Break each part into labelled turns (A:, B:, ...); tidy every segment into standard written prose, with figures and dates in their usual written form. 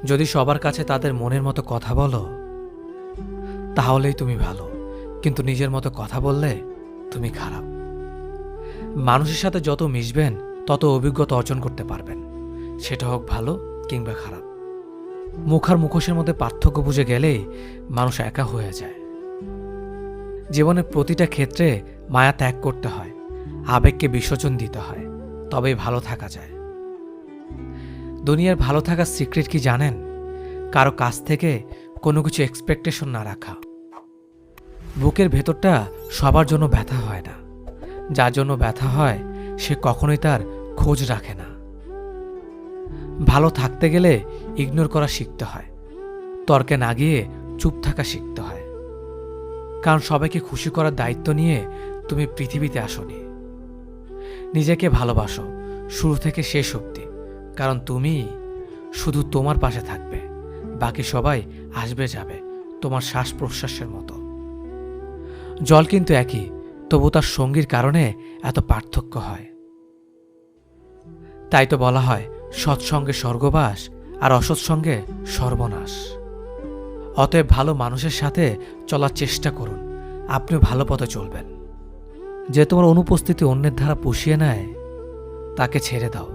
A: যদি সবার কাছে তাদের মনের মতো কথা বলো তাহলেই তুমি ভালো, কিন্তু নিজের মতো কথা বললে তুমি খারাপ। মানুষের সাথে যত মিশবেন তত অভিজ্ঞতা অর্জন করতে পারবেন, সেটা হোক ভালো কিংবা খারাপ। মুখ আর মুখোশের মধ্যে পার্থক্য বুঝে গেলেই মানুষ একা হয়ে যায়। জীবনের প্রতিটা ক্ষেত্রে মায়া ত্যাগ করতে হয়, আবেগকে বিসর্জন দিতে হয়, তবেই ভালো থাকা যায়। দুনিয়ার ভালো থাকার সিক্রেট কি জানেন? কারো কাছ থেকে কোনো কিছু এক্সপেকটেশন না রাখা। বুকের ভেতরটা সবার জন্য ব্যথা হয় না, যার জন্য ব্যথা হয় সে কখনোই তার খোঁজ রাখে না। ভালো থাকতে গেলে ইগনোর করা শিখতে হয়, তর্কে না গিয়ে চুপ থাকা শিখতে হয়। কারণ সবাইকে খুশি করার দায়িত্ব নিয়ে তুমি পৃথিবীতে আসোনি। নিজেকে ভালোবাসো শুরু থেকে শেষ অবধি, কারণ তুমি শুধু তোমার পাশে থাকবে, বাকি সবাই আসবে যাবে তোমার শ্বাস প্রশ্বাসের মতো। জল কিন্তু একই, তবু তার সঙ্গীর কারণে এত পার্থক্য হয়। তাই তো বলা হয় সৎসঙ্গে স্বর্গবাস আর অসৎসঙ্গে সর্বনাশ। অতএব ভালো মানুষের সাথে চলার চেষ্টা করুন, আপনিও ভালো পথে চলবেন। যে তোমার অনুপস্থিতি অন্যের ধারা পুষিয়ে নেয় তাকে ছেড়ে দাও।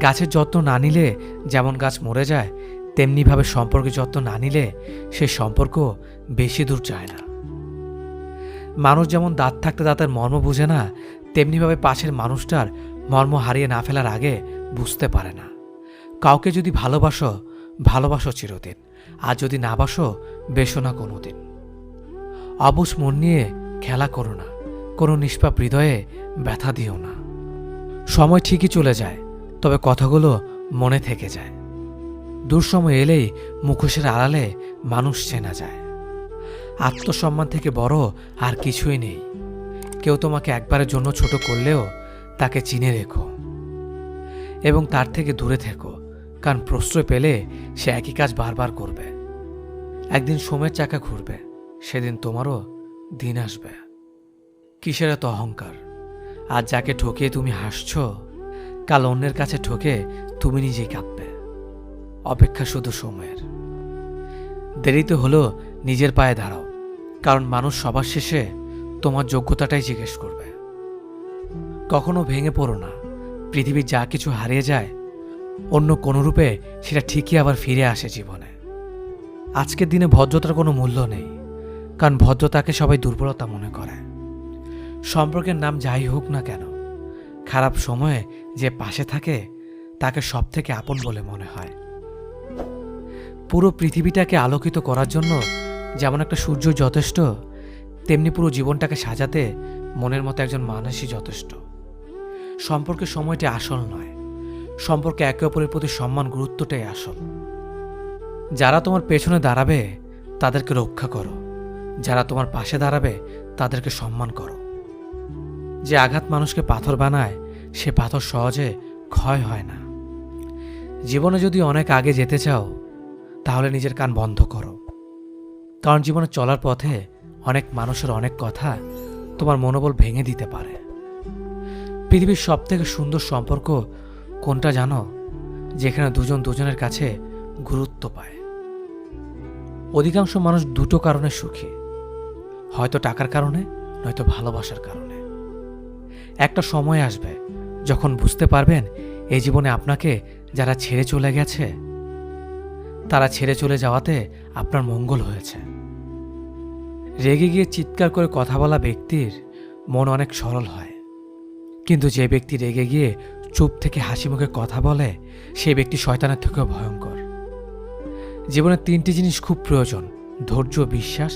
A: গাছের যত্ন না নিলে যেমন গাছ মরে যায়, তেমনিভাবে সম্পর্কের যত্ন না নিলে সে সম্পর্ক বেশি দূর যায় না। মানুষ যেমন দাঁত থাকতে দাঁতের মর্ম বুঝে না, তেমনিভাবে পাশের মানুষটার মর্ম হারিয়ে না ফেলার আগে বুঝতে পারে না। কাউকে যদি ভালোবাসো, ভালোবাসো চিরদিন, আর যদি না বাসো, বেসো না কোনোদিন। অবুঝ মন নিয়ে খেলা করো না, কোনো নিষ্পাপ হৃদয়ে ব্যথা দিও না। সময় ঠিকই চলে যায়, তবে কথাগুলো মনে থেকে যায়। দুঃসময় এলেই মুখোশের আড়ালে মানুষ চেনা যায়। আত্মসম্মান থেকে বড় আর কিছুই নেই। কেউ তোমাকে একবারের জন্য ছোট করলেও তাকে চিনে রেখো এবং তার থেকে দূরে থেকো, কারণ প্রশ্রয় পেলে সে একই কাজ বারবার করবে। একদিন সময়ের চাকা ঘুরবে, সেদিন তোমারও দিন আসবে। কিসের এত অহংকার? আজ যাকে ঠকিয়ে তুমি হাসছ, কাল অন্যের কাছে ঠকে তুমি নিজেই কাঁদবে। অপেক্ষা শুধু সময়ের। দেরিতে হলো নিজের পায়ে দাঁড়াও, কারণ মানুষ সবার শেষে তোমার যোগ্যতাটাই জিজ্ঞেস করবে। কখনো ভেঙে পড়ো না। পৃথিবীর যা কিছু হারিয়ে যায়, অন্য কোনো রূপে সেটা ঠিকই আবার ফিরে আসে জীবনে। আজকের দিনে ভদ্রতার কোনো মূল্য নেই, কারণ ভদ্রতাকে সবাই দুর্বলতা মনে করে। সম্পর্কের নাম যাই হোক না কেন, খারাপ সময়ে যে পাশে থাকে তাকে সব থেকে আপন বলে মনে হয়। পুরো পৃথিবীটাকে আলোকিত করার জন্য যেমন একটা সূর্য যথেষ্ট, তেমনি পুরো জীবনটাকে সাজাতে মনের মতো একজন মানুষই যথেষ্ট। সম্পর্কের সময়টি আসল নয়, সম্পর্কে একে অপরের প্রতি সম্মান গুরুত্বটাই আসল। যারা তোমার পেছনে দাঁড়াবে তাদেরকে রক্ষা করো, যারা তোমার পাশে দাঁড়াবে তাদেরকে সম্মান করো। যে আঘাত মানুষকে পাথর বানায়, সে পাথর সহজে ক্ষয় হয় না। জীবনে যদি অনেক আগে যেতে চাও, তাহলে নিজের কান বন্ধ করো, কারণ জীবনে চলার পথে অনেক মানুষের অনেক কথা তোমার মনোবল ভেঙে দিতে পারে। পৃথিবীর সব থেকে সুন্দর সম্পর্ক কোনটা জানো? যেখানে দুজন দুজনের কাছে গুরুত্ব পায়। অধিকাংশ মানুষ দুটো কারণে সুখী, হয়তো টাকার কারণে, নয়তো ভালোবাসার কারণে। একটা সময় আসবে যখন বুঝতে পারবেন এই জীবনে আপনাকে যারা ছেড়ে চলে গেছে, তারা ছেড়ে চলে যাওয়াতে আপনার মঙ্গল হয়েছে। রেগে গিয়ে চিৎকার করে কথা বলা ব্যক্তির মন অনেক সরল হয়, কিন্তু যে ব্যক্তি রেগে গিয়ে চুপ থেকে হাসি মুখে কথা বলে, সেই ব্যক্তি শয়তানের থেকেও ভয়ঙ্কর। জীবনে তিনটি জিনিস খুব প্রয়োজন: ধৈর্য, বিশ্বাস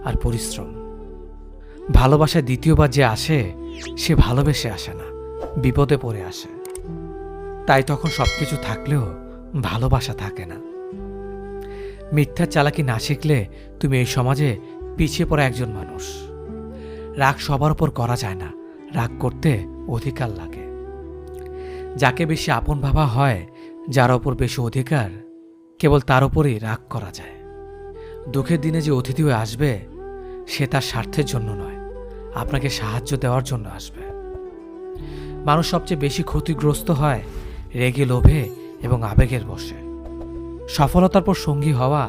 A: আর পরিশ্রম। ভালোবাসায় দ্বিতীয়বার যে আসে, সে ভালোবেসে আসে না, বিপদে পড়ে আসে। তাই তখন সবকিছু থাকলেও ভালোবাসা থাকে না। মিথ্যার চালাকি না শিখলে তুমি এই সমাজে পিছিয়ে পড়া একজন মানুষ। রাগ সবার উপর করা যায় না, রাগ করতে অধিকার লাগে। যাকে বেশি আপন ভাবা হয়, যার ওপর বেশি অধিকার, কেবল তার উপরই রাগ করা যায়। দুঃখের দিনে যে অতিথি হয়ে আসবে, সে তার স্বার্থের জন্য নয়, আপনাকে সাহায্য দেওয়ার জন্য আসবে। মানুষ সবচেয়ে বেশি ক্ষতিগ্রস্ত হয় রেগে, লোভে এবং আবেগের বশে। সফলতার পর সঙ্গী হওয়া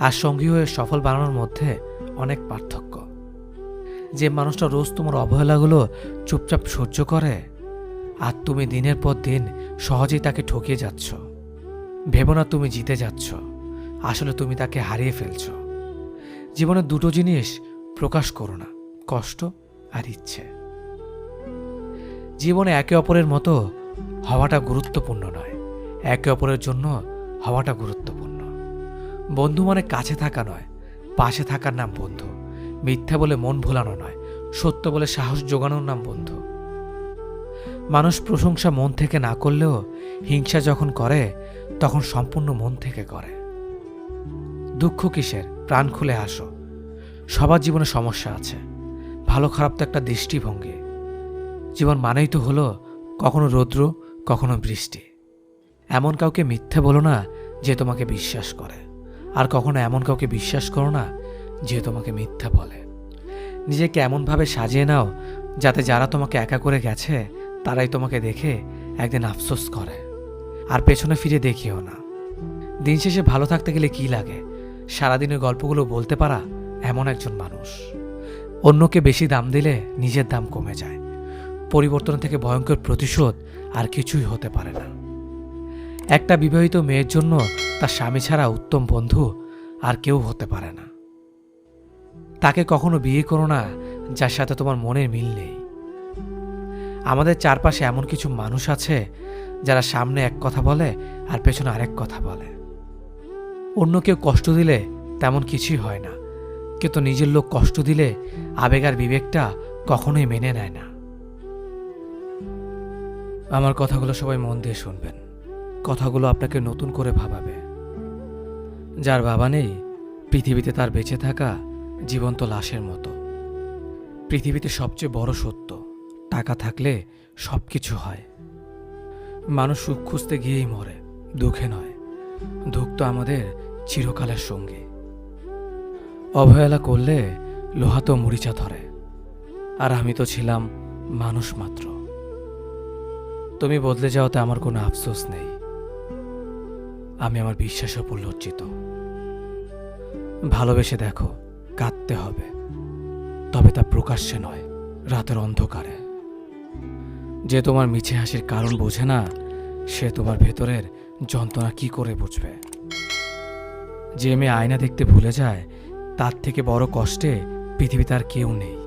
A: আর সঙ্গী হয়ে সফল বানানোর মধ্যে অনেক পার্থক্য। যে মানুষটা রোজ তোমার অবহেলাগুলো চুপচাপ সহ্য করে, আর তুমি দিনের পর দিন সহজেই তাকে ঠকিয়ে যাচ্ছ। ভেবো না তুমি জিতে যাচ্ছ, আসলে তুমি তাকে হারিয়ে ফেলছ। জীবনে দুটো জিনিস প্রকাশ করো না, কষ্ট আর ইচ্ছে। জীবনে একে অপরের মতো হওয়াটা গুরুত্বপূর্ণ নয়, একে অপরের জন্য হওয়াটা গুরুত্বপূর্ণ। বন্ধু মানে কাছে থাকা নয়, পাশে থাকার নাম বন্ধু। মিথ্যা বলে মন ভোলানো নয়, সত্য বলে সাহস জোগানোর নাম বন্ধু। মানুষ প্রশংসা মন থেকে না করলেও হিংসা যখন করে তখন সম্পূর্ণ মন থেকে করে। দুঃখ কিসের, প্রাণ খুলে হাসো। সবার জীবনে সমস্যা আছে, ভালো খারাপ তো একটা দৃষ্টিভঙ্গি। জীবন মানেই তো হলো কখনো রৌদ্র, কখনো বৃষ্টি। এমন কাউকে মিথ্যে বলো না যে তোমাকে বিশ্বাস করে, আর কখনো এমন কাউকে বিশ্বাস করো না যে তোমাকে মিথ্যা বলে। নিজেকে এমনভাবে সাজিয়ে নাও যাতে যারা তোমাকে একা করে গেছে তারাই তোমাকে দেখে একদিন আফসোস করে। আর পেছনে ফিরে দেখিও না। দিন শেষে ভালো থাকতে গেলে কি লাগে? সারাদিনের গল্পগুলো বলতে পারা এমন একজন মানুষ। অন্যকে বেশি দাম দিলে নিজের দাম কমে যায়। পরিবর্তন থেকে ভয়ঙ্কর প্রতিশোধ আর কিছুই হতে পারে না। একটা বিবাহিত মেয়ের জন্য তার স্বামী ছাড়া উত্তম বন্ধু আর কেউ হতে পারে না। তাকে কখনো বিয়ে করো না যার সাথে তোমার মনের মিল নেই। আমাদের চারপাশে এমন কিছু মানুষ আছে যারা সামনে এক কথা বলে আর পেছনে আরেক কথা বলে। অন্য কেউ কষ্ট দিলে তেমন কিছুই হয় না, কিন্তু নিজের লোক কষ্ট দিলে আবেগ আর বিবেকটা কখনোই মেনে নেয় না। আমার কথাগুলো সবাই মন দিয়ে শুনবেন। কথাগুলো আপনাকে নতুন করে ভাবাবে। যার বাবা নেই, পৃথিবীতে তার বেঁচে থাকা জীবন্ত লাশের মতো। পৃথিবীতে সবচেয়ে বড় সত্য, টাকা থাকলে সব কিছু হয়। মানুষ সুখ খুঁজতে গিয়েই মরে, দুঃখে নয়। দুঃখ তো আমাদের চিরকালের সঙ্গী। অবহেলা করলে লোহা তো মরিচা ধরে, আর আমি তো ছিলাম মানুষ মাত্র। তুমি বদলে যাওয়াতে আমার কোনো আফসোস নেই। আমি আমার বিশ্বাসের উপর লজ্জিত। ভালোবেসে দেখো, কাঁদতে হবে, তবে তা প্রকাশ্যে নয়, রাতের অন্ধকারে। যে তোমার মিছে হাসির কারণ বোঝে না, সে তোমার ভেতরের যন্ত্রণা কি করে বুঝবে? যে মেয়ে আয়না দেখতে ভুলে যায়, তার থেকে বড় কষ্টে পৃথিবীতে আর কেউ নেই।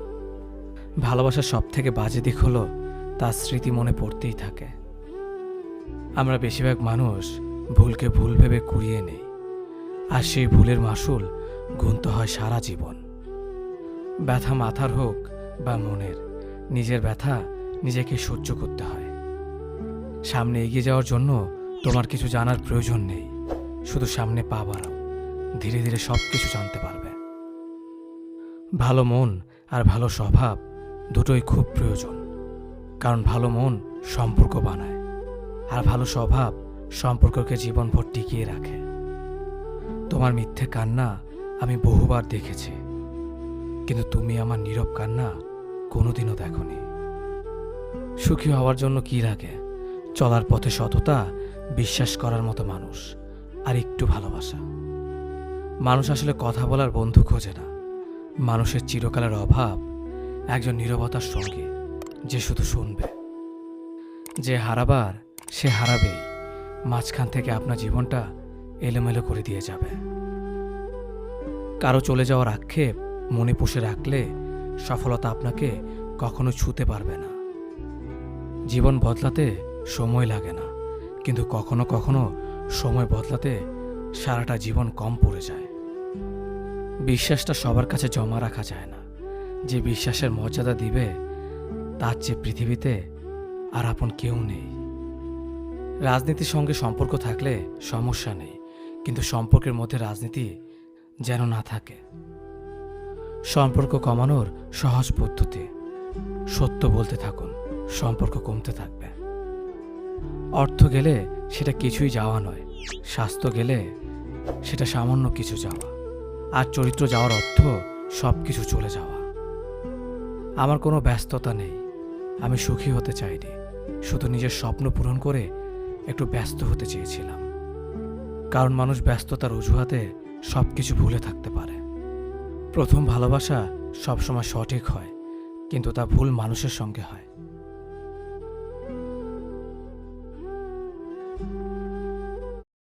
A: ভালোবাসার সব থেকে বাজে দিক হলো তার স্মৃতি মনে পড়তেই থাকে। আমরা বেশিরভাগ মানুষ ভুলকে ভুল ভেবে কুড়িয়ে নেই, আর সেই ভুলের মাসুল গুনতে হয় সারা জীবন। ব্যথা মাথার হোক বা মনের, নিজের ব্যথা নিজেকে সহ্য করতে হয়। সামনে এগিয়ে যাওয়ার জন্য তোমার কিছু জানার প্রয়োজন নেই, শুধু সামনে পা বাড়াও, ধীরে ধীরে সব কিছু জানতে পারবে। ভালো মন আর ভালো স্বভাব দুটোই খুব প্রয়োজন, কারণ ভালো মন সম্পর্ক বানায়, আর ভালো স্বভাব সম্পর্ককে জীবনভর টিকিয়ে রাখে। তোমার মিথ্যে কান্না আমি বহুবার দেখেছি, কিন্তু তুমি আমার নীরব কান্না কোনোদিনও দেখোনি। সুখী হওয়ার জন্য কি লাগে? চলার পথে সততা, বিশ্বাস করার মতো মানুষ, আর একটু ভালোবাসা। মানুষ আসলে কথা বলার বন্ধু খোঁজে না। মানুষের চিরকালের অভাব একজন নীরবতার সঙ্গী, যে শুধু শুনবে। যে হারাবার সে হারাবেই, মাঝখান থেকে আপনার জীবনটা এলোমেলো করে দিয়ে যাবে। কারো চলে যাওয়ার আক্ষেপ মনে পুষে রাখলে সফলতা আপনাকে কখনো ছুঁতে পারবে না। জীবন বদলাতে সময় লাগে না, কিন্তু কখনো কখনো সময় বদলাতে সারাটা জীবন কম পড়ে যায়। বিশ্বাসটা সবার কাছে জমা রাখা যায় না। যে বিশ্বাসের মর্যাদা দিবে, তার চেয়ে পৃথিবীতে আর আপন কেউ নেই। রাজনীতির সঙ্গে সম্পর্ক থাকলে সমস্যা নেই, কিন্তু সম্পর্কের মধ্যে রাজনীতি যেন না থাকে। সম্পর্ক কমানোর সহজ পদ্ধতি, সত্য বলতে থাকুন, সম্পর্ক কমতে থাকবে। অর্থ গেলে সেটা কিছুই যাওয়া নয়, স্বাস্থ্য গেলে সেটা সামান্য কিছু যাওয়া, আর চরিত্র যাওয়ার অর্থ সব কিছু চলে যাওয়া। আমার কোনো ব্যস্ততা নেই, আমি সুখী হতে চাইনি, শুধু নিজের স্বপ্ন পূরণ করে একটু ব্যস্ত হতে চেয়েছিলাম। কারণ মানুষ ব্যস্ততার অজুহাতে সব কিছু ভুলে থাকতে পারে। প্রথম ভালোবাসা সবসময় সঠিক হয়, কিন্তু তা ভুল মানুষের সঙ্গে হয়।